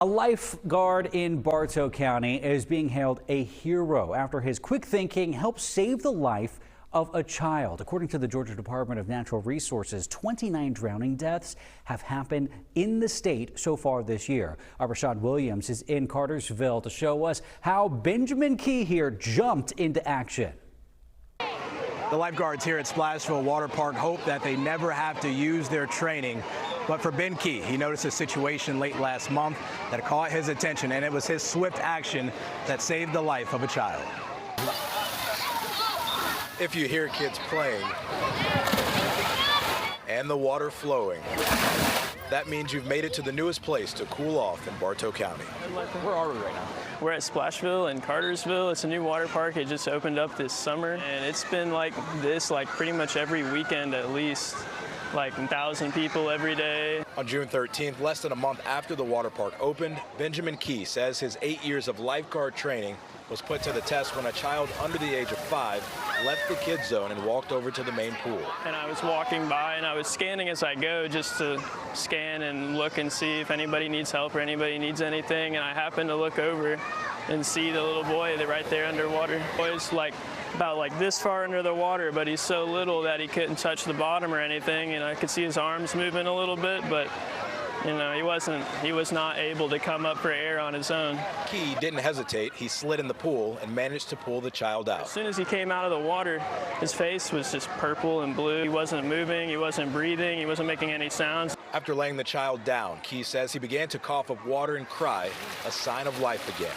A lifeguard in Bartow County is being hailed a hero after his quick thinking helped save the life of a child. According to the Georgia Department of Natural Resources, 29 drowning deaths have happened in the state so far this year. Our Rashad Williams is in Cartersville to show us how Benjamin Key here jumped into action. The lifeguards here at Splashville Water Park hope that they never have to use their training. But for Ben Key, he noticed a situation late last month that caught his attention, and it was his swift action that saved the life of a child. If you hear kids playing and the water flowing, that means you've made it to the newest place to cool off in Bartow County. Where are we right now? We're at Splashville in Cartersville. It's a new water park. It just opened up this summer, and it's been like this pretty much every weekend at least. Like 1,000 people every day. On June 13th, less than a month after the water park opened, Benjamin Key says his 8 years of lifeguard training was put to the test when a child under the age of 5 left the kids zone and walked over to the main pool. And I was walking by and I was scanning as I go, just to scan and look and see if anybody needs help or anybody needs anything. And I happened to look over and see the little boy right there underwater. The boy's about this far under the water, but he's so little that he couldn't touch the bottom or anything. And I could see his arms moving a little bit, but he was not able to come up for air on his own. Key didn't hesitate. He slid in the pool and managed to pull the child out. As soon as he came out of the water, his face was just purple and blue. He wasn't moving, he wasn't breathing, he wasn't making any sounds. After laying the child down, Key says he began to cough up water and cry, a sign of life again.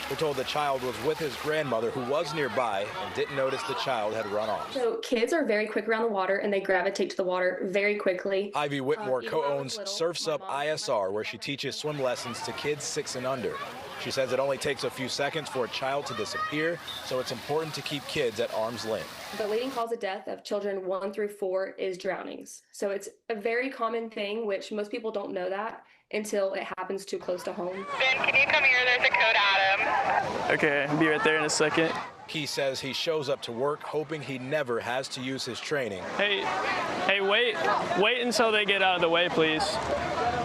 We're told the child was with his grandmother, who was nearby, and didn't notice the child had run off. So kids are very quick around the water, and they gravitate to the water very quickly. Ivy Whitmore co-owns Surfs Up ISR, where she teaches swim lessons to kids 6 and under. She says it only takes a few seconds for a child to disappear, so it's important to keep kids at arm's length. The leading cause of death of children 1 through 4 is drownings. So it's a very common thing, which most people don't know that until it happens too close to home. Ben, can you come here? There's a code Adam. Okay, I'll be right there in a second. Key says he shows up to work hoping he never has to use his training. Hey, wait until they get out of the way, please.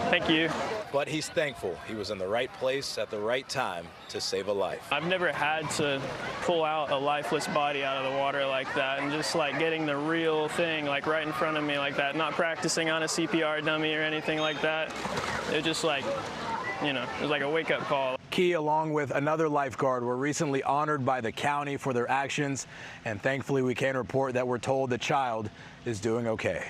Thank you. But he's thankful he was in the right place at the right time to save a life. I've never had to pull out a lifeless body out of the water like that, and just getting the real thing right in front of me like that, not practicing on a CPR dummy or anything like that. It was just it was like a wake-up call. Key, along with another lifeguard, were recently honored by the county for their actions, and thankfully we can report that we're told the child is doing okay.